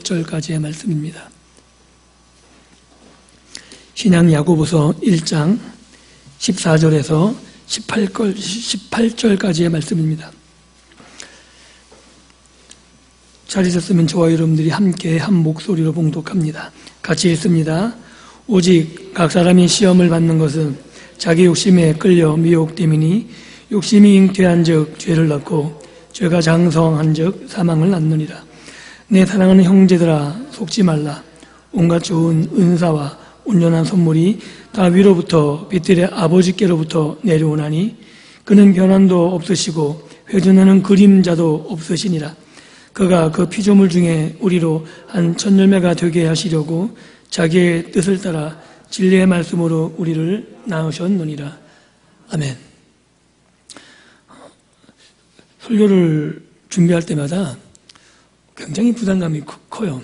8절까지의 말씀입니다. 신약 야고보서 1장 14절에서 18절까지의 말씀입니다. 잘 있었으면 저와 여러분들이 함께 한 목소리로 봉독합니다. 같이 읽습니다. 오직 각 사람이 시험을 받는 것은 자기 욕심에 끌려 미혹됨이니 욕심이 잉태한 즉 죄를 낳고 죄가 장성한 즉 사망을 낳느니라. 내 사랑하는 형제들아 속지 말라. 온갖 좋은 은사와 온전한 선물이 다 위로부터 빛들의 아버지께로부터 내려오나니 그는 변함도 없으시고 회전하는 그림자도 없으시니라. 그가 그 피조물 중에 우리로 한 첫 열매가 되게 하시려고 자기의 뜻을 따라 진리의 말씀으로 우리를 낳으셨느니라. 아멘. 설교를 준비할 때마다 굉장히 부담감이 커요.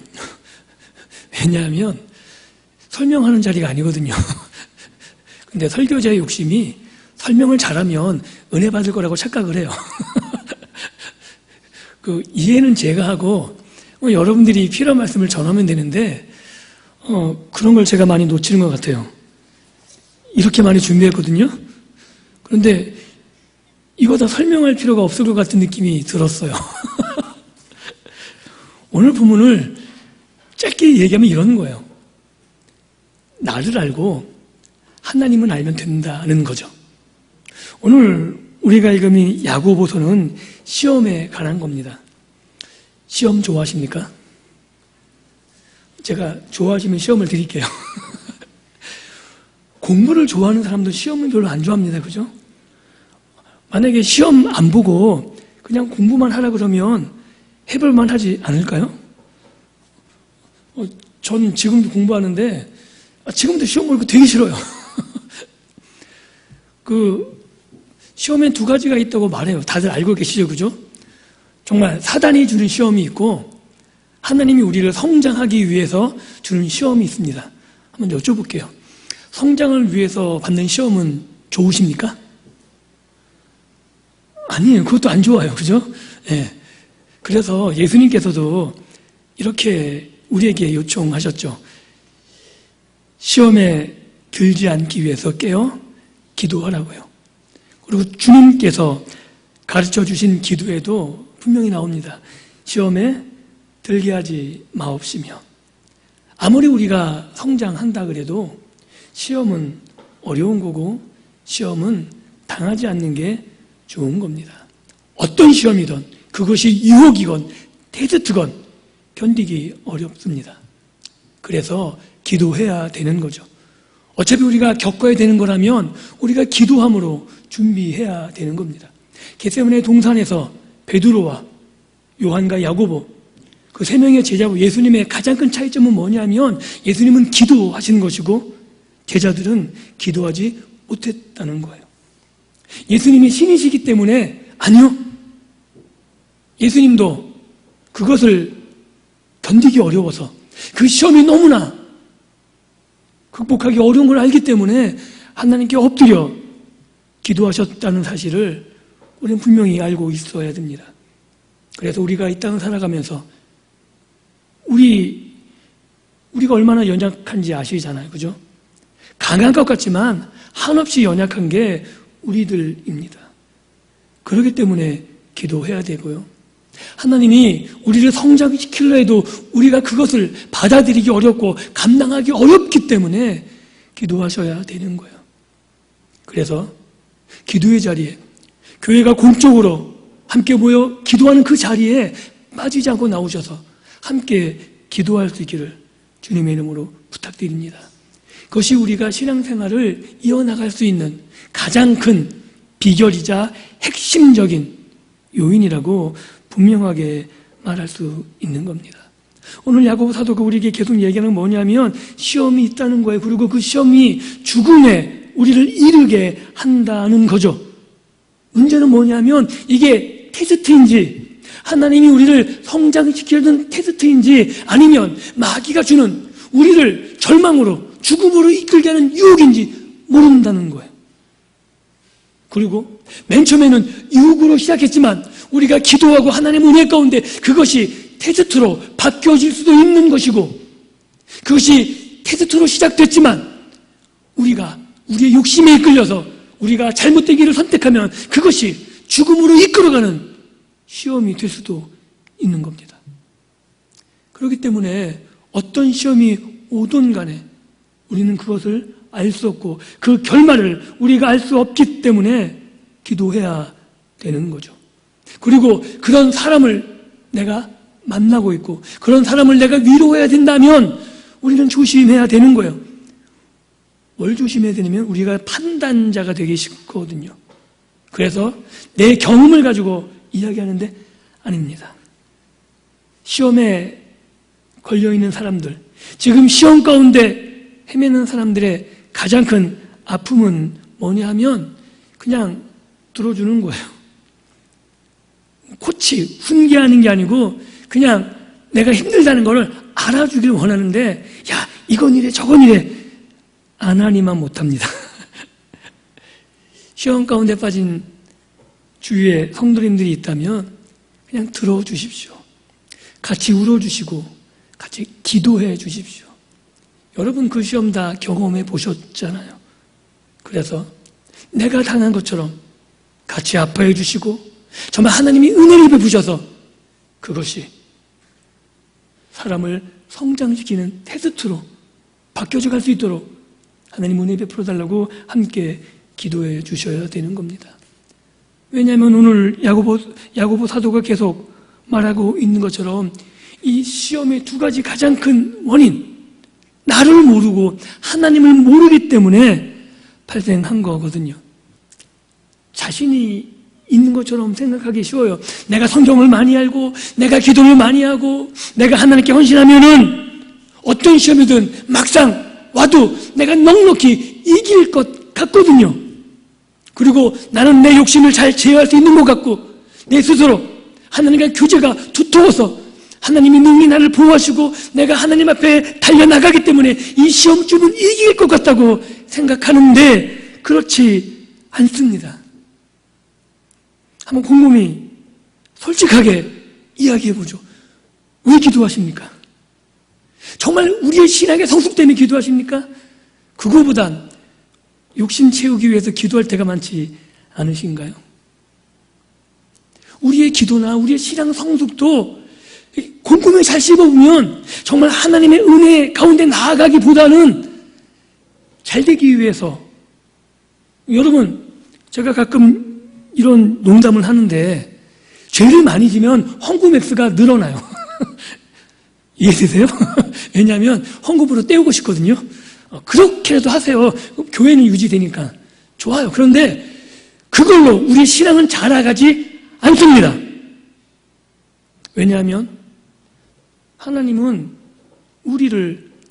왜냐하면 설명하는 자리가 아니거든요. 근데 설교자의 욕심이 설명을 잘하면 은혜 받을 거라고 착각을 해요. 그 이해는 제가 하고 여러분들이 필요한 말씀을 전하면 되는데 그런 걸 제가 많이 놓치는 것 같아요. 이렇게 많이 준비했거든요. 그런데 이거 다 설명할 필요가 없을 것 같은 느낌이 들었어요. 오늘 본문을 짧게 얘기하면 이러는 거예요. 나를 알고 하나님은 알면 된다는 거죠. 오늘 우리가 읽은 이 야고보서는 시험에 관한 겁니다. 시험 좋아하십니까? 제가 좋아하시면 시험을 드릴게요. 공부를 좋아하는 사람도 시험은 별로 안 좋아합니다. 그죠? 만약에 시험 안 보고 그냥 공부만 하라 그러면 해볼만 하지 않을까요? 저는 지금도 공부하는데 지금도 시험 보는 거 되게 싫어요. 시험엔 두 가지가 있다고 말해요. 다들 알고 계시죠? 그죠? 정말 사단이 주는 시험이 있고 하나님이 우리를 성장하기 위해서 주는 시험이 있습니다. 한번 여쭤볼게요. 성장을 위해서 받는 시험은 좋으십니까? 아니에요. 그것도 안 좋아요. 그죠? 네. 그래서 예수님께서도 이렇게 우리에게 요청하셨죠. 시험에 들지 않기 위해서 깨어 기도하라고요. 그리고 주님께서 가르쳐 주신 기도에도 분명히 나옵니다. 시험에 들게 하지 마옵시며. 아무리 우리가 성장한다 그래도 시험은 어려운 거고 시험은 당하지 않는 게 좋은 겁니다. 어떤 시험이든 그것이 유혹이건 테스트건 견디기 어렵습니다. 그래서 기도해야 되는 거죠. 어차피 우리가 겪어야 되는 거라면 우리가 기도함으로 준비해야 되는 겁니다. 겟세마네 동산에서 베드로와 요한과 야고보 그 세 명의 제자와 예수님의 가장 큰 차이점은 뭐냐면 예수님은 기도하시는 것이고 제자들은 기도하지 못했다는 거예요. 예수님이 신이시기 때문에 아니요. 예수님도 그것을 견디기 어려워서 그 시험이 너무나 극복하기 어려운 걸 알기 때문에 하나님께 엎드려 기도하셨다는 사실을 우리는 분명히 알고 있어야 됩니다. 그래서 우리가 이 땅을 살아가면서 우리가 얼마나 연약한지 아시잖아요. 그죠? 강한 것 같지만 한없이 연약한 게 우리들입니다. 그렇기 때문에 기도해야 되고요. 하나님이 우리를 성장시키려 해도 우리가 그것을 받아들이기 어렵고 감당하기 어렵기 때문에 기도하셔야 되는 거예요. 그래서 기도의 자리에 교회가 공적으로 함께 모여 기도하는 그 자리에 빠지지 않고 나오셔서 함께 기도할 수 있기를 주님의 이름으로 부탁드립니다. 그것이 우리가 신앙생활을 이어나갈 수 있는 가장 큰 비결이자 핵심적인 요인이라고 분명하게 말할 수 있는 겁니다. 오늘 야고보 사도가 우리에게 계속 얘기하는 건 뭐냐면 시험이 있다는 거예요. 그리고 그 시험이 죽음에 우리를 이르게 한다는 거죠. 문제는 뭐냐면 이게 테스트인지 하나님이 우리를 성장시키려는 테스트인지 아니면 마귀가 주는 우리를 절망으로 죽음으로 이끌게 하는 유혹인지 모른다는 거예요. 그리고 맨 처음에는 유혹으로 시작했지만 우리가 기도하고 하나님 은혜 가운데 그것이 테스트로 바뀌어질 수도 있는 것이고, 그것이 테스트로 시작됐지만 우리가 우리의 욕심에 이끌려서 우리가 잘못된 길을 선택하면 그것이 죽음으로 이끌어가는 시험이 될 수도 있는 겁니다. 그렇기 때문에 어떤 시험이 오든 간에 우리는 그것을 알 수 없고 그 결말을 우리가 알 수 없기 때문에 기도해야 되는 거죠. 그리고 그런 사람을 내가 만나고 있고 그런 사람을 내가 위로해야 된다면 우리는 조심해야 되는 거예요. 뭘 조심해야 되냐면 우리가 판단자가 되기 쉽거든요. 그래서 내 경험을 가지고 이야기하는데 아닙니다. 시험에 걸려있는 사람들, 지금 시험 가운데 헤매는 사람들의 가장 큰 아픔은 뭐냐 하면 그냥 들어주는 거예요. 코치, 훈계하는 게 아니고 그냥 내가 힘들다는 거를 알아주길 원하는데 야, 이건 이래 저건 이래 안 하니만 못합니다. 시험 가운데 빠진 주위에 성도님들이 있다면 그냥 들어주십시오. 같이 울어주시고 같이 기도해 주십시오. 여러분 그 시험 다 경험해 보셨잖아요. 그래서 내가 당한 것처럼 같이 아파해 주시고 정말 하나님이 은혜를 베푸셔서 그것이 사람을 성장시키는 테스트로 바뀌어져 갈 수 있도록 하나님 은혜 베풀어 달라고 함께 기도해 주셔야 되는 겁니다. 왜냐하면 오늘 야고보 사도가 계속 말하고 있는 것처럼 이 시험의 두 가지 가장 큰 원인, 나를 모르고 하나님을 모르기 때문에 발생한 거거든요. 자신이 있는 것처럼 생각하기 쉬워요. 내가 성경을 많이 알고 내가 기도를 많이 하고 내가 하나님께 헌신하면은 어떤 시험이든 막상 와도 내가 넉넉히 이길 것 같거든요. 그리고 나는 내 욕심을 잘 제어할 수 있는 것 같고 내 스스로 하나님과 교제가 두터워서 하나님이 능히 나를 보호하시고 내가 하나님 앞에 달려나가기 때문에 이 시험쯤은 이길 것 같다고 생각하는데 그렇지 않습니다. 한번 곰곰이 솔직하게 이야기해보죠. 왜 기도하십니까? 정말 우리의 신앙의 성숙 때문에 기도하십니까? 그거보단 욕심 채우기 위해서 기도할 때가 많지 않으신가요? 우리의 기도나 우리의 신앙 성숙도 곰곰이 잘 씹어보면 정말 하나님의 은혜 가운데 나아가기보다는 잘 되기 위해서 여러분 제가 가끔 이런 농담을 하는데 죄를 많이 지면 헝구맥스가 늘어나요. 이해되세요? 왜냐하면 헝구부로 때우고 싶거든요. 그렇게라도 하세요. 교회는 유지되니까 좋아요. 그런데 그걸로 우리의 신앙은 자라가지 않습니다. 왜냐하면 하나님은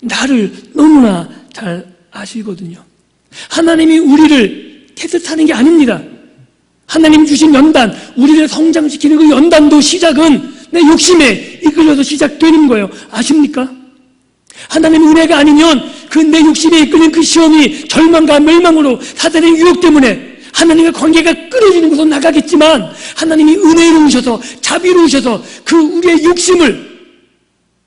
나를 너무나 잘 아시거든요. 하나님이 우리를 테스트하는 게 아닙니다. 하나님 주신 연단, 우리를 성장시키는 그 연단도 시작은 내 욕심에 이끌려서 시작되는 거예요. 아십니까? 하나님의 은혜가 아니면 그 내 욕심에 이끌린 그 시험이 절망과 멸망으로 사단의 유혹 때문에 하나님의 관계가 끊어지는 곳으로 나가겠지만 하나님이 은혜로우셔서 자비로우셔서 그 우리의 욕심을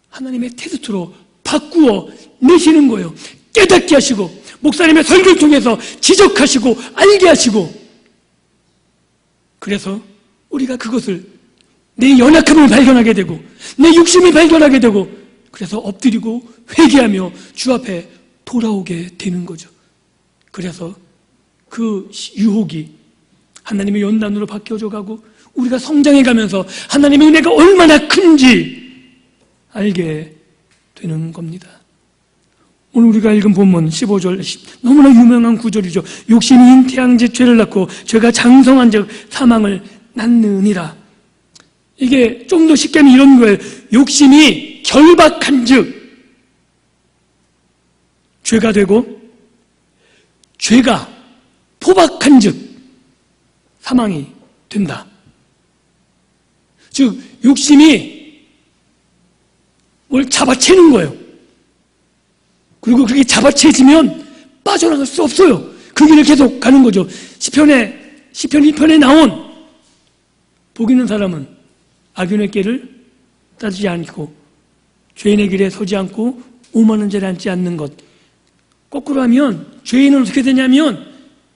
하나님의 테스트로 바꾸어 내시는 거예요. 깨닫게 하시고 목사님의 설교를 통해서 지적하시고 알게 하시고 그래서 우리가 그것을 내 연약함을 발견하게 되고 내 욕심을 발견하게 되고 그래서 엎드리고 회개하며 주 앞에 돌아오게 되는 거죠. 그래서 그 유혹이 하나님의 연단으로 바뀌어져 가고 우리가 성장해 가면서 하나님의 은혜가 얼마나 큰지 알게 되는 겁니다. 오늘 우리가 읽은 본문 15절 너무나 유명한 구절이죠. 욕심이 잉태한 즉 죄를 낳고 죄가 장성한 즉 사망을 낳느니라. 이게 좀 더 쉽게 하면 이런 거예요. 욕심이 결박한 즉 죄가 되고 죄가 포박한 즉 사망이 된다. 즉 욕심이 뭘 잡아채는 거예요. 그리고 그게 잡아채지면 빠져나갈 수 없어요. 그 길을 계속 가는 거죠. 시편 1편에 나온 복 있는 사람은 악인의 길을 따르지 않고 죄인의 길에 서지 않고 오만한 자리에 앉지 않는 것. 거꾸로 하면 죄인은 어떻게 되냐면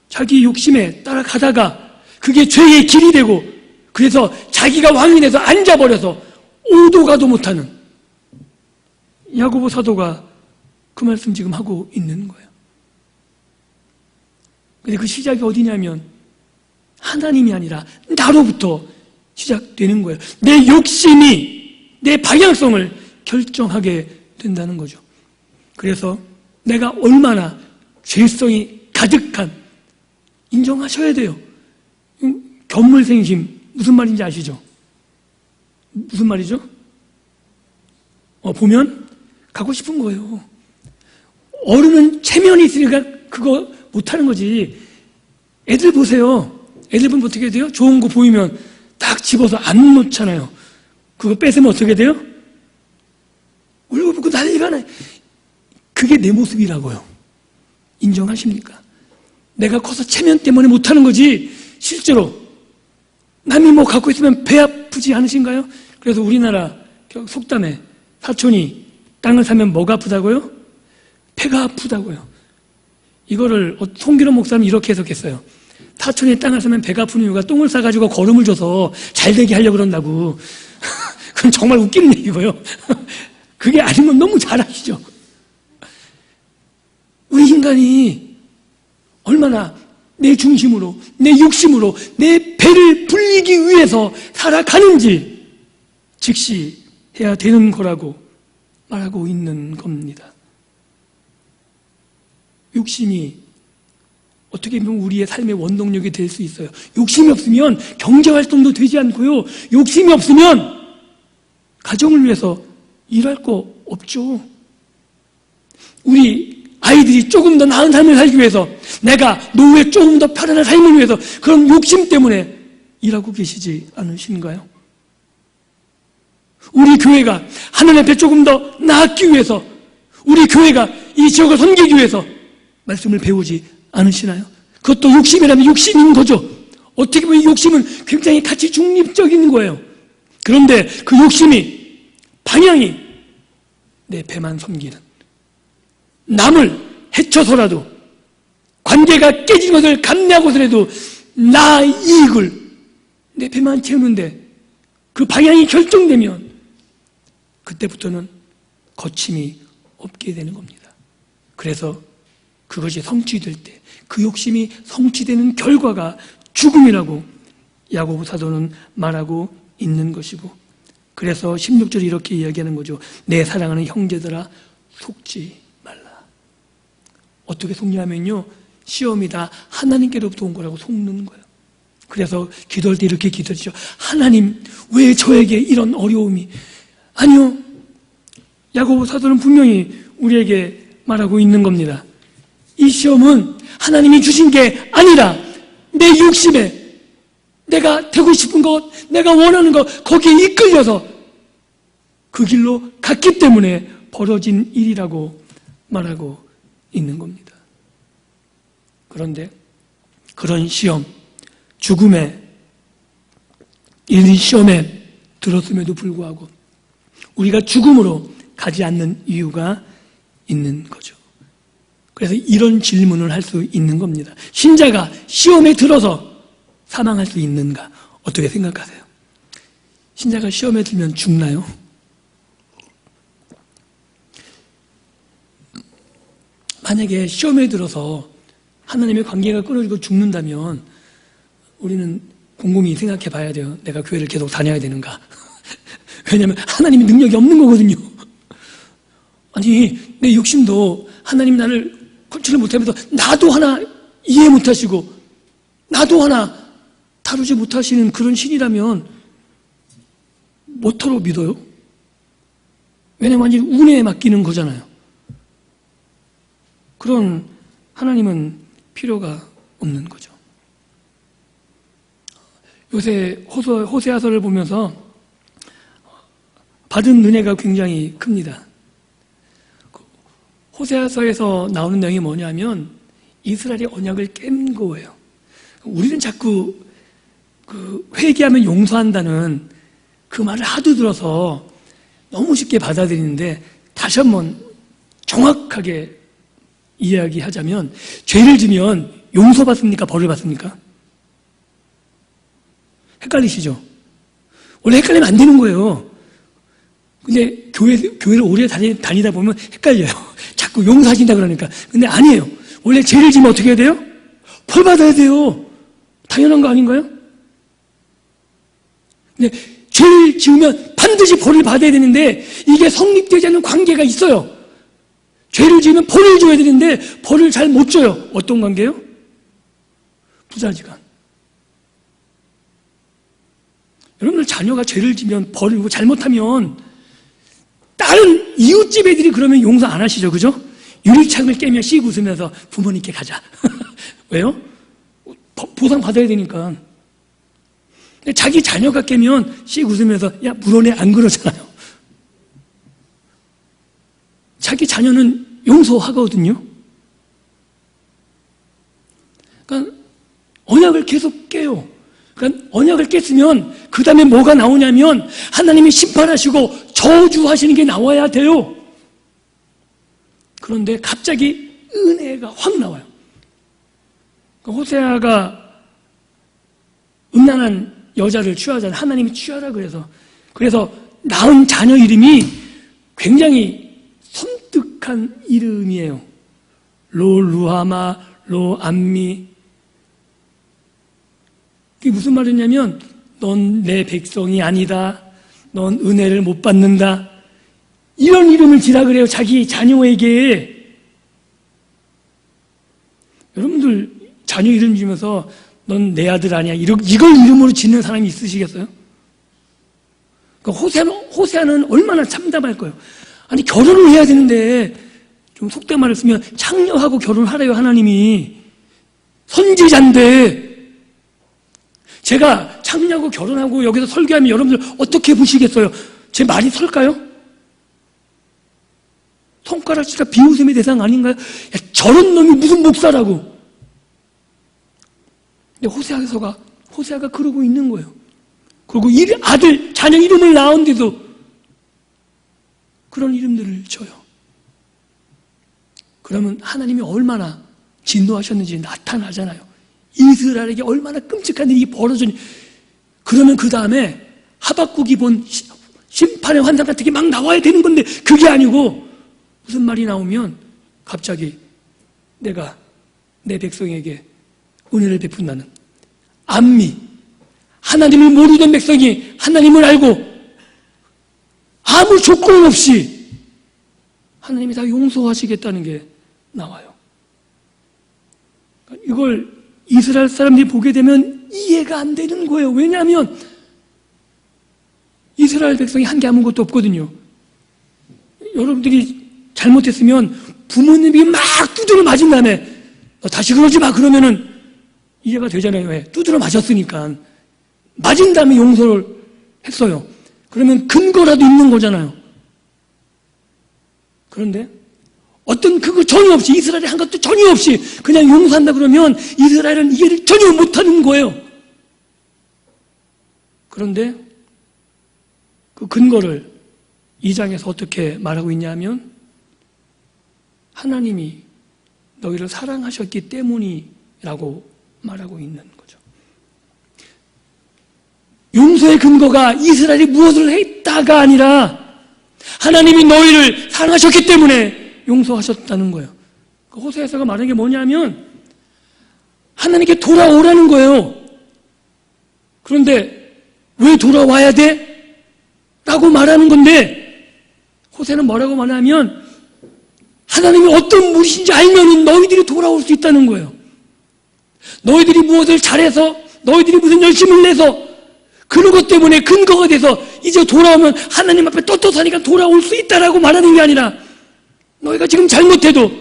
자기 욕심에 따라가다가 그게 죄의 길이 되고 그래서 자기가 왕이 돼서 앉아버려서 오도 가도 못하는 야고보 사도가 그 말씀 지금 하고 있는 거예요. 근데 그 시작이 어디냐면 하나님이 아니라 나로부터 시작되는 거예요. 내 욕심이 내 방향성을 결정하게 된다는 거죠. 그래서 내가 얼마나 죄성이 가득한 인정하셔야 돼요. 견물생심 무슨 말인지 아시죠? 무슨 말이죠? 보면 가고 싶은 거예요. 어른은 체면이 있으니까 그거 못하는 거지. 애들 보세요. 애들 보면 어떻게 돼요? 좋은 거 보이면 딱 집어서 안 놓잖아요. 그거 뺏으면 어떻게 돼요? 울고불고 난리가 나요. 그게 내 모습이라고요. 인정하십니까? 내가 커서 체면 때문에 못하는 거지 실제로 남이 뭐 갖고 있으면 배 아프지 않으신가요? 그래서 우리나라 속담에 사촌이 땅을 사면 뭐가 아프다고요? 배가 아프다고요. 이거를 송기로 목사님이 이렇게 해석했어요. 사촌이 땅을 사면 배가 아픈 이유가 똥을 싸가지고 거름을 줘서 잘되게 하려고 그런다고. 그건 정말 웃기는 얘기고요. 그게 아니면 너무 잘 아시죠? 우리 인간이 얼마나 내 중심으로, 내 욕심으로, 내 배를 불리기 위해서 살아가는지 직시해야 되는 거라고 말하고 있는 겁니다. 욕심이 어떻게 보면 우리의 삶의 원동력이 될 수 있어요. 욕심이 없으면 경제활동도 되지 않고요. 욕심이 없으면 가정을 위해서 일할 거 없죠. 우리 아이들이 조금 더 나은 삶을 살기 위해서 내가 노후에 조금 더 편안한 삶을 위해서 그런 욕심 때문에 일하고 계시지 않으신가요? 우리 교회가 하나님 앞에 조금 더 나았기 위해서 우리 교회가 이 지역을 섬기기 위해서 말씀을 배우지 않으시나요? 그것도 욕심이라면 욕심인 거죠. 어떻게 보면 이 욕심은 굉장히 가치 중립적인 거예요. 그런데 그 욕심이 방향이 내 배만 섬기는 남을 해쳐서라도 관계가 깨진 것을 감내하고서라도 나 이익을 내 배만 채우는데 그 방향이 결정되면 그때부터는 거침이 없게 되는 겁니다. 그래서 그것이 성취될 때 그 욕심이 성취되는 결과가 죽음이라고 야고보 사도는 말하고 있는 것이고 그래서 16절에 이렇게 이야기하는 거죠. 내 사랑하는 형제들아 속지 말라. 어떻게 속냐면요. 시험이 다 하나님께로부터 온 거라고 속는 거예요. 그래서 기도할 때 이렇게 기도하죠. 하나님 왜 저에게 이런 어려움이 아니요. 야고보 사도는 분명히 우리에게 말하고 있는 겁니다. 이 시험은 하나님이 주신 게 아니라 내 욕심에 내가 되고 싶은 것, 내가 원하는 것 거기에 이끌려서 그 길로 갔기 때문에 벌어진 일이라고 말하고 있는 겁니다. 그런데 그런 시험, 죽음의 이 시험에 들었음에도 불구하고 우리가 죽음으로 가지 않는 이유가 있는 거죠. 그래서 이런 질문을 할 수 있는 겁니다. 신자가 시험에 들어서 사망할 수 있는가? 어떻게 생각하세요? 신자가 시험에 들면 죽나요? 만약에 시험에 들어서 하나님의 관계가 끊어지고 죽는다면 우리는 곰곰이 생각해 봐야 돼요. 내가 교회를 계속 다녀야 되는가? 왜냐하면 하나님이 능력이 없는 거거든요. 아니 내 욕심도 하나님 나를 컨트롤 못하면서 나도 하나 이해 못하시고 나도 하나 다루지 못하시는 그런 신이라면 뭐터로 믿어요? 왜냐면 완전히 운에 맡기는 거잖아요. 그런 하나님은 필요가 없는 거죠. 요새 호세아서를 보면서 받은 은혜가 굉장히 큽니다. 호세아서에서 나오는 내용이 뭐냐면 이스라엘의 언약을 깬 거예요. 우리는 자꾸 그 회개하면 용서한다는 그 말을 하도 들어서 너무 쉽게 받아들이는데 다시 한번 정확하게 이야기하자면 죄를 지면 용서받습니까? 벌을 받습니까? 헷갈리시죠? 원래 헷갈리면 안 되는 거예요. 근데 교회를 오래 다니다 보면 헷갈려요. 자꾸 용서하신다 그러니까. 근데 아니에요. 원래 죄를 지면 어떻게 해야 돼요? 벌 받아야 돼요. 당연한 거 아닌가요? 근데 죄를 지으면 반드시 벌을 받아야 되는데 이게 성립되지 않는 관계가 있어요. 죄를 지으면 벌을 줘야 되는데 벌을 잘 못 줘요. 어떤 관계요? 부자지간. 여러분들 자녀가 죄를 지면 벌을 주고 잘못하면 다른 이웃집 애들이 그러면 용서 안 하시죠, 그죠? 유리창을 깨며 씩 웃으면서 부모님께 가자. 왜요? 보상 받아야 되니까. 자기 자녀가 깨면 씩 웃으면서 야 물어내 안 그러잖아요. 자기 자녀는 용서하거든요. 그러니까 언약을 계속 깨요. 그러니까 언약을 깼으면 그 다음에 뭐가 나오냐면 하나님이 심판하시고 저주하시는 게 나와야 돼요. 그런데 갑자기 은혜가 확 나와요. 그러니까 호세아가 음란한 여자를 취하잖아요. 하나님이 취하라 그래서 낳은 자녀 이름이 굉장히 섬뜩한 이름이에요. 로 루하마 로 암미. 이게 무슨 말이냐면 넌 내 백성이 아니다. 넌 은혜를 못 받는다. 이런 이름을 지라 그래요. 자기 자녀에게. 여러분들 자녀 이름 지면서 넌 내 아들 아니야. 이걸 이름으로 짓는 사람이 있으시겠어요? 그러니까 호세아는 얼마나 참담할 거예요. 아니 결혼을 해야 되는데 좀 속된 말을 쓰면 창녀하고 결혼하래요. 하나님이. 선지자인데 제가 창녀하고 결혼하고 여기서 설교하면 여러분들 어떻게 보시겠어요? 제 말이 설까요? 손가락질과 비웃음의 대상 아닌가요? 야, 저런 놈이 무슨 목사라고. 근데 호세아가 그러고 있는 거예요. 그리고 아들, 자녀 이름을 낳은데도 그런 이름들을 줘요. 그러면 하나님이 얼마나 진노하셨는지 나타나잖아요. 이스라엘에게 얼마나 끔찍한 일이 벌어졌니. 그러면 그 다음에 하박국이 본 심판의 환상 같은 게 막 나와야 되는 건데 그게 아니고 무슨 말이 나오면 갑자기 내가 내 백성에게 은혜를 베푼다는 암미, 하나님을 모르던 백성이 하나님을 알고 아무 조건 없이 하나님이 다 용서하시겠다는 게 나와요. 이걸 이스라엘 사람들이 보게 되면 이해가 안 되는 거예요. 왜냐하면 이스라엘 백성이 한 게 아무것도 없거든요. 여러분들이 잘못했으면 부모님이 막 두드려 맞은 다음에 다시 그러지 마 그러면은 이해가 되잖아요. 왜? 두드려 맞았으니까. 맞은 다음에 용서를 했어요. 그러면 근거라도 있는 거잖아요. 그런데 어떤 그거 전혀 없이 이스라엘이 한 것도 전혀 없이 그냥 용서한다 그러면 이스라엘은 이해를 전혀 못하는 거예요. 그런데 그 근거를 2장에서 어떻게 말하고 있냐면 하나님이 너희를 사랑하셨기 때문이라고 말하고 있는 거죠. 용서의 근거가 이스라엘이 무엇을 했다가 아니라 하나님이 너희를 사랑하셨기 때문에 용서하셨다는 거예요. 호세아서가 말하는 게 뭐냐면 하나님께 돌아오라는 거예요. 그런데 왜 돌아와야 돼? 라고 말하는 건데 호세는 뭐라고 말하면 하나님이 어떤 분이신지 알면 너희들이 돌아올 수 있다는 거예요. 너희들이 무엇을 잘해서 너희들이 무슨 열심을 내서 그런 것 때문에 근거가 돼서 이제 돌아오면 하나님 앞에 떳떳하니까 돌아올 수 있다라고 말하는 게 아니라 너희가 지금 잘못해도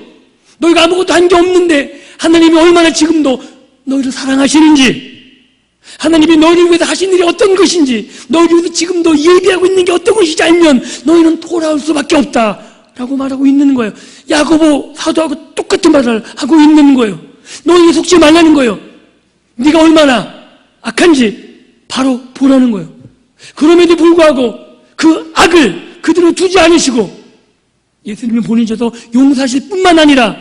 너희가 아무것도 한 게 없는데 하나님이 얼마나 지금도 너희를 사랑하시는지 하나님이 너희를 위해서 하신 일이 어떤 것인지 너희를 위해서 지금도 예비하고 있는 게 어떤 것인지 알면 너희는 돌아올 수밖에 없다라고 말하고 있는 거예요. 야고보 사도하고 똑같은 말을 하고 있는 거예요. 너희 속지 말라는 거예요. 네가 얼마나 악한지 바로 보라는 거예요. 그럼에도 불구하고 그 악을 그대로 두지 않으시고 예수님을 보내셔서 용서하실 뿐만 아니라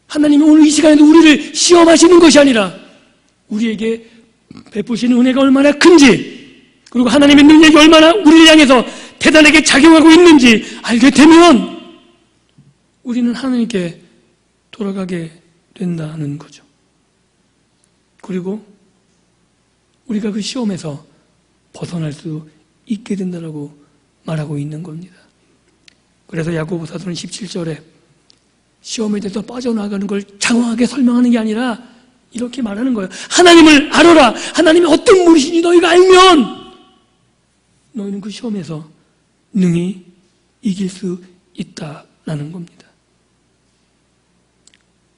하나님이 오늘 이 시간에도 우리를 시험하시는 것이 아니라 우리에게 베푸시는 은혜가 얼마나 큰지, 그리고 하나님의 능력이 얼마나 우리를 향해서 대단하게 작용하고 있는지 알게 되면 우리는 하나님께 돌아가게 된다는 거죠. 그리고 우리가 그 시험에서 벗어날 수 있게 된다라고 말하고 있는 겁니다. 그래서 야고보 사도는 17절에 시험에 대해서 빠져나가는 걸 장황하게 설명하는 게 아니라 이렇게 말하는 거예요. 하나님을 알아라. 하나님이 어떤 분이신지 너희가 알면 너희는 그 시험에서 능히 이길 수 있다라는 겁니다.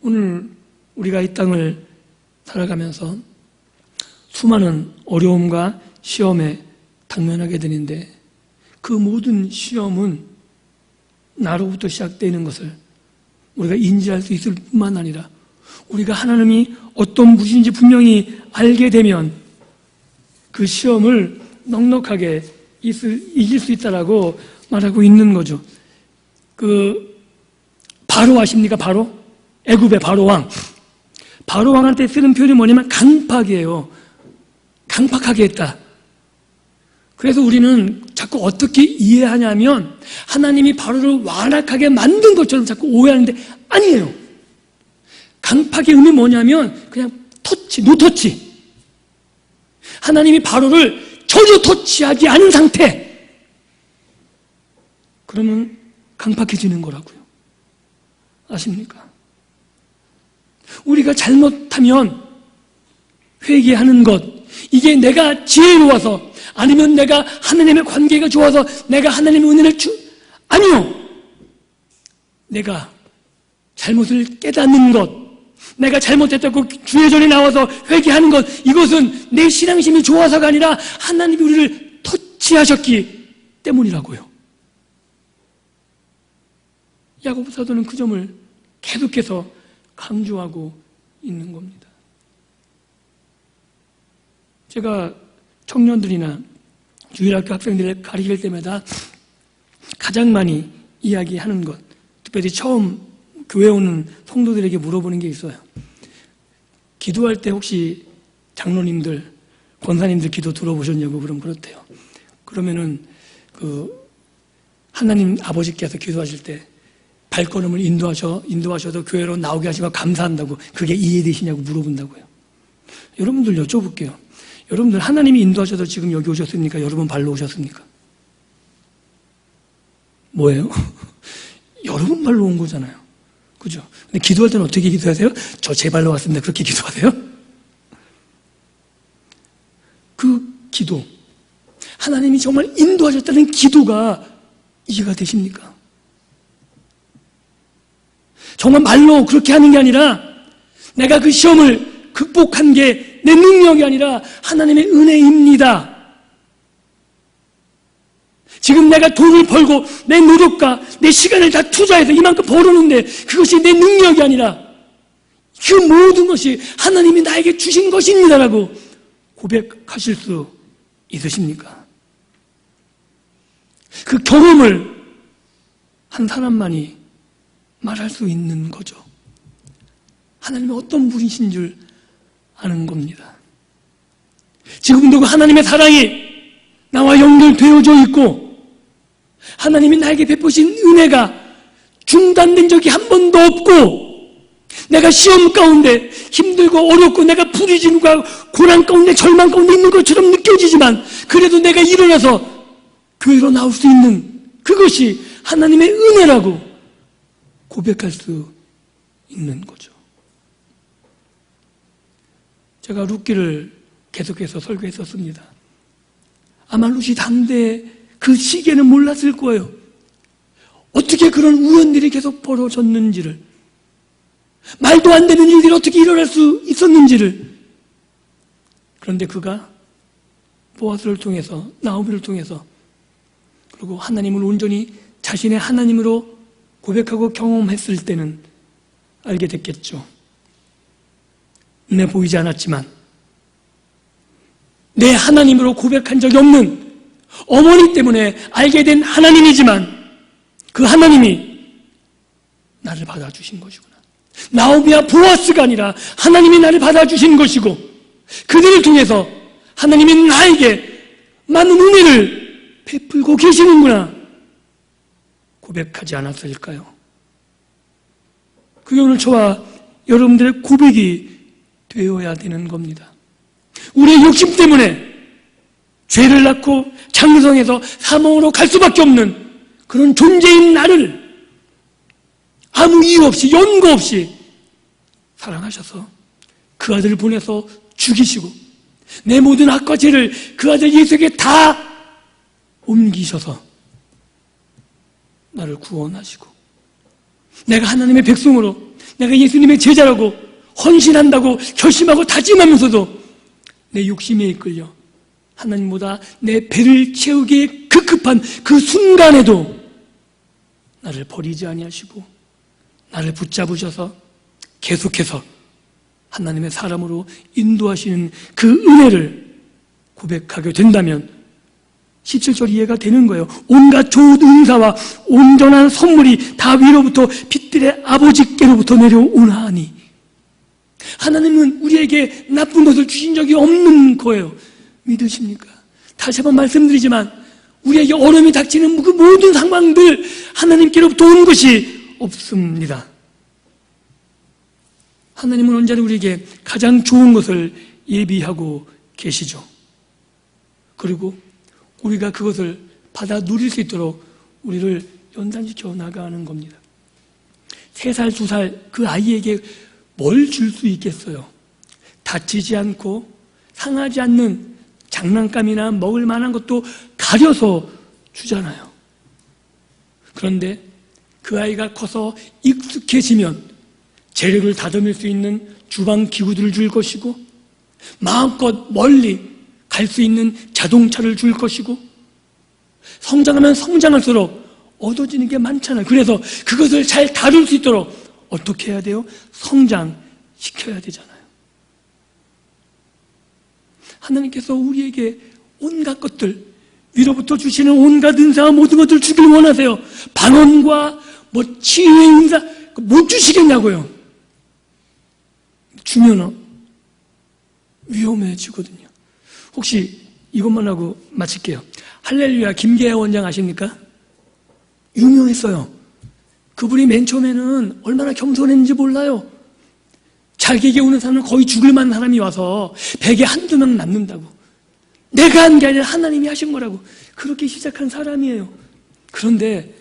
오늘 우리가 이 땅을 살아가면서 수많은 어려움과 시험에 당면하게 되는데 그 모든 시험은 나로부터 시작되는 것을 우리가 인지할 수 있을 뿐만 아니라 우리가 하나님이 어떤 분이신지 분명히 알게 되면 그 시험을 넉넉하게 이길 수 있다라고 말하고 있는 거죠. 바로 아십니까? 바로? 애굽의 바로왕. 바로왕한테 쓰는 표현이 뭐냐면 강팍이에요. 강팍하게 했다. 그래서 우리는 자꾸 어떻게 이해하냐면 하나님이 바로를 완악하게 만든 것처럼 자꾸 오해하는데 아니에요. 강팍의 의미 뭐냐면 그냥 노터치. 하나님이 바로를 전혀 터치하지 않은 상태. 그러면 강팍해지는 거라고요. 아십니까? 우리가 잘못하면 회개하는 것, 이게 내가 지혜로워서 아니면 내가 하나님의 관계가 좋아서 내가 하나님의 은혜를 아니요. 내가 잘못을 깨닫는 것, 내가 잘못했다고 주의 전에 나와서 회개하는 것, 이것은 내 신앙심이 좋아서가 아니라 하나님이 우리를 터치하셨기 때문이라고요. 야고보 사도는 그 점을 계속해서 강조하고 있는 겁니다. 제가 청년들이나 주일학교 학생들을 가르칠 때마다 가장 많이 이야기하는 것, 특별히 처음 교회 오는 성도들에게 물어보는 게 있어요. 기도할 때 혹시 장로님들, 권사님들 기도 들어보셨냐고 그럼 그렇대요. 그러면은 하나님 아버지께서 기도하실 때 발걸음을 인도하셔도 교회로 나오게 하시고 감사한다고, 그게 이해되시냐고 물어본다고요. 여러분들 여쭤볼게요. 여러분들 하나님이 인도하셔도 지금 여기 오셨습니까? 여러분 발로 오셨습니까? 뭐예요? 여러분 발로 온 거잖아요. 그죠? 근데 기도할 때는 어떻게 기도하세요? 저 제 발로 왔습니다. 그렇게 기도하세요? 그 기도, 하나님이 정말 인도하셨다는 기도가 이해가 되십니까? 정말 말로 그렇게 하는 게 아니라 내가 그 시험을 극복한 게 내 능력이 아니라 하나님의 은혜입니다. 지금 내가 돈을 벌고 내 노력과 내 시간을 다 투자해서 이만큼 벌었는데 그것이 내 능력이 아니라 그 모든 것이 하나님이 나에게 주신 것입니다라고 고백하실 수 있으십니까? 그 경험을 한 사람만이 말할 수 있는 거죠. 하나님이 어떤 분이신 줄 아는 겁니다. 지금도 그 하나님의 사랑이 나와 연결되어져 있고 하나님이 나에게 베푸신 은혜가 중단된 적이 한 번도 없고 내가 시험 가운데 힘들고 어렵고 내가 부딪힘과 고난 가운데 절망 가운데 있는 것처럼 느껴지지만 그래도 내가 일어나서 교회로 나올 수 있는 그것이 하나님의 은혜라고 고백할 수 있는 거죠. 제가 룻기를 계속해서 설교했었습니다. 아마 룻이 당대 그 시기에는 몰랐을 거예요. 어떻게 그런 우연들이 계속 벌어졌는지를, 말도 안 되는 일들이 어떻게 일어날 수 있었는지를. 그런데 그가 보아스를 통해서, 나오미를 통해서, 그리고 하나님을 온전히 자신의 하나님으로 고백하고 경험했을 때는 알게 됐겠죠. 눈에 보이지 않았지만 내 하나님으로 고백한 적이 없는 어머니 때문에 알게 된 하나님이지만 그 하나님이 나를 받아주신 것이구나. 나오미와 보아스가 아니라 하나님이 나를 받아주신 것이고 그들을 통해서 하나님이 나에게 많은 은혜를 베풀고 계시는구나 고백하지 않았을까요? 그게 오늘 저와 여러분들의 고백이 되어야 되는 겁니다. 우리의 욕심 때문에 죄를 낳고 장성에서 사망으로 갈 수밖에 없는 그런 존재인 나를 아무 이유 없이 연고 없이 사랑하셔서 그 아들을 보내서 죽이시고 내 모든 악과 죄를 그 아들 예수에게 다 옮기셔서 나를 구원하시고 내가 하나님의 백성으로 내가 예수님의 제자라고 헌신한다고 결심하고 다짐하면서도 내 욕심에 이끌려 하나님보다 내 배를 채우기에 급급한 그 순간에도 나를 버리지 아니하시고 나를 붙잡으셔서 계속해서 하나님의 사람으로 인도하시는 그 은혜를 고백하게 된다면 17절 이해가 되는 거예요. 온갖 좋은 은사와 온전한 선물이 다 위로부터 빛들의 아버지께로부터 내려오나니 하나님은 우리에게 나쁜 것을 주신 적이 없는 거예요. 믿으십니까? 다시 한번 말씀드리지만 우리에게 어려움이 닥치는 그 모든 상황들 하나님께로부터 온 것이 없습니다. 하나님은 언제나 우리에게 가장 좋은 것을 예비하고 계시죠. 그리고 우리가 그것을 받아 누릴 수 있도록 우리를 연단시켜 나가는 겁니다. 3살, 2살 그 아이에게 뭘 줄 수 있겠어요? 다치지 않고 상하지 않는 장난감이나 먹을 만한 것도 가려서 주잖아요. 그런데 그 아이가 커서 익숙해지면 재료를 다듬을 수 있는 주방 기구들을 줄 것이고 마음껏 멀리 갈 수 있는 자동차를 줄 것이고 성장하면 성장할수록 얻어지는 게 많잖아요. 그래서 그것을 잘 다룰 수 있도록 어떻게 해야 돼요? 성장시켜야 되잖아요. 하나님께서 우리에게 온갖 것들 위로부터 주시는 온갖 은사와 모든 것들을 주길 원하세요. 방언과 치유의 은사 못 주시겠냐고요. 주면은 위험해지거든요. 혹시 이것만 하고 마칠게요. 할렐루야 김계하 원장 아십니까? 유명했어요. 그분이 맨 처음에는 얼마나 겸손했는지 몰라요. 자기에게 오는 사람은 거의 죽을 만한 사람이 와서 100에 한두 명 남는다고. 내가 한 게 아니라 하나님이 하신 거라고. 그렇게 시작한 사람이에요. 그런데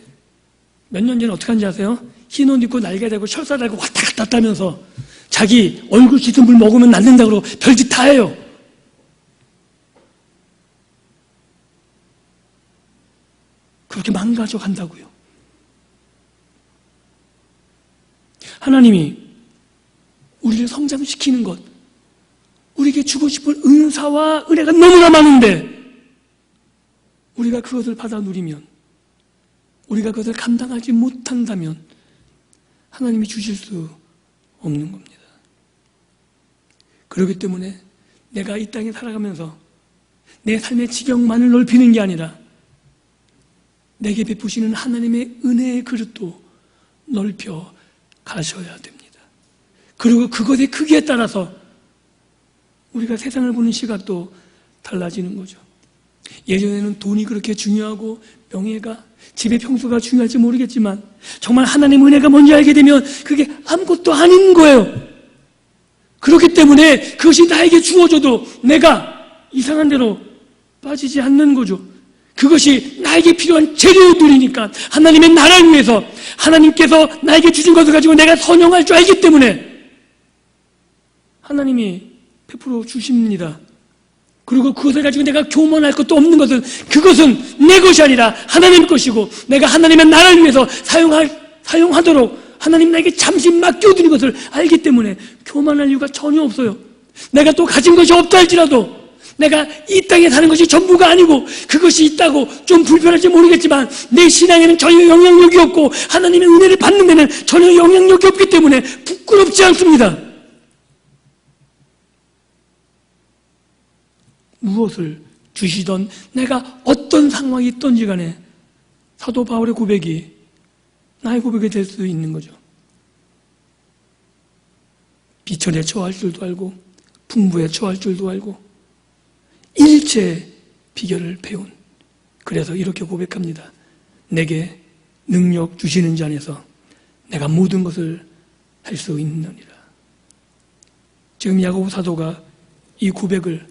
몇 년 전에 어떻게 하는지 아세요? 흰 옷 입고 날개 달고 철사 달고 왔다 갔다 했다면서 자기 얼굴 씻은 물 먹으면 낫는다고 별짓 다 해요. 그렇게 망가져 간다고요. 하나님이 우리를 성장시키는 것, 우리에게 주고 싶은 은사와 은혜가 너무나 많은데 우리가 그것을 받아 누리면, 우리가 그것을 감당하지 못한다면 하나님이 주실 수 없는 겁니다. 그렇기 때문에 내가 이 땅에 살아가면서 내 삶의 지경만을 넓히는 게 아니라 내게 베푸시는 하나님의 은혜의 그릇도 넓혀 가셔야 됩니다. 그리고 그것의 크기에 따라서 우리가 세상을 보는 시각도 달라지는 거죠. 예전에는 돈이 그렇게 중요하고 명예가, 집의 평수가 중요할지 모르겠지만 정말 하나님의 은혜가 뭔지 알게 되면 그게 아무것도 아닌 거예요. 그렇기 때문에 그것이 나에게 주어져도 내가 이상한 대로 빠지지 않는 거죠. 그것이 나에게 필요한 재료들이니까 하나님의 나라를 위해서 하나님께서 나에게 주신 것을 가지고 내가 선용할 줄 알기 때문에 하나님이 베풀어 주십니다. 그리고 그것을 가지고 내가 교만할 것도 없는 것은 그것은 내 것이 아니라 하나님 것이고 내가 하나님의 나라를 위해서 사용하도록 하나님 나에게 잠시 맡겨두는 것을 알기 때문에 교만할 이유가 전혀 없어요. 내가 또 가진 것이 없다 할지라도 내가 이 땅에 사는 것이 전부가 아니고 그것이 있다고 좀 불편할지 모르겠지만 내 신앙에는 전혀 영향력이 없고 하나님의 은혜를 받는 데는 전혀 영향력이 없기 때문에 부끄럽지 않습니다. 무엇을 주시던 내가 어떤 상황이 있던지 간에 사도 바울의 고백이 나의 고백이 될 수 있는 거죠. 비천에 처할 줄도 알고 풍부에 처할 줄도 알고 일체 비결을 배운, 그래서 이렇게 고백합니다. 내게 능력 주시는 자 안에서 내가 모든 것을 할 수 있느니라. 지금 야고보 사도가 이 고백을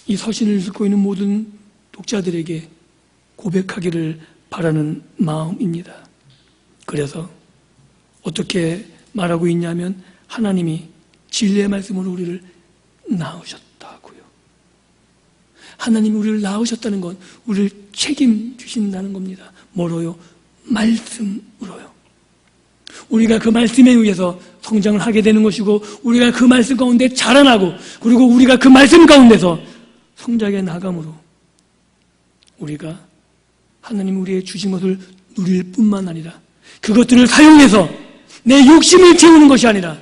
이 서신을 읽고 있는 모든 독자들에게 고백하기를 바라는 마음입니다. 그래서 어떻게 말하고 있냐면 하나님이 진리의 말씀으로 우리를 낳으셨다고요. 하나님이 우리를 낳으셨다는 건 우리를 책임주신다는 겁니다. 뭐로요? 말씀으로요. 우리가 그 말씀에 의해서 성장을 하게 되는 것이고 우리가 그 말씀 가운데 자라나고 그리고 우리가 그 말씀 가운데서 성장해 나감으로 우리가 하나님 우리의 주신 것을 누릴 뿐만 아니라 그것들을 사용해서 내 욕심을 채우는 것이 아니라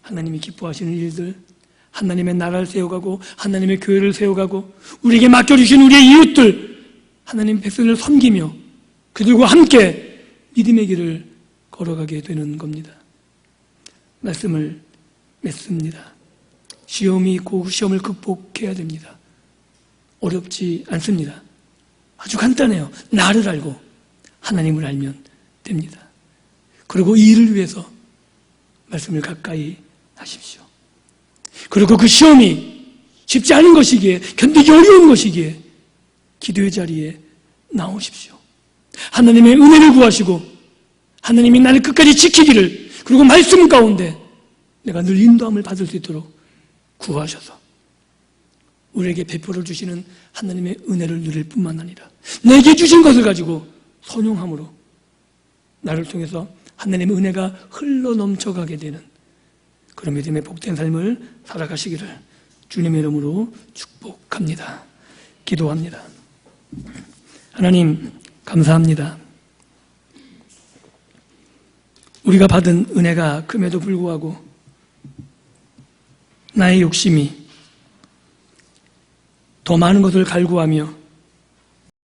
하나님이 기뻐하시는 일들, 하나님의 나라를 세워가고 하나님의 교회를 세워가고 우리에게 맡겨주신 우리의 이웃들, 하나님 백성을 섬기며 그들과 함께 믿음의 길을 걸어가게 되는 겁니다. 말씀을 맺습니다. 시험이 있고 시험을 극복해야 됩니다. 어렵지 않습니다. 아주 간단해요. 나를 알고 하나님을 알면 됩니다. 그리고 이 일을 위해서 말씀을 가까이 하십시오. 그리고 그 시험이 쉽지 않은 것이기에, 견디기 어려운 것이기에 기도의 자리에 나오십시오. 하나님의 은혜를 구하시고 하나님이 나를 끝까지 지키기를, 그리고 말씀 가운데 내가 늘 인도함을 받을 수 있도록 구하셔서 우리에게 베풀어 주시는 하나님의 은혜를 누릴 뿐만 아니라 내게 주신 것을 가지고 선용함으로 나를 통해서 하나님의 은혜가 흘러 넘쳐가게 되는 그런 믿음의 복된 삶을 살아가시기를 주님의 이름으로 축복합니다. 기도합니다. 하나님 감사합니다. 우리가 받은 은혜가 큼에도 불구하고 나의 욕심이 더 많은 것을 갈구하며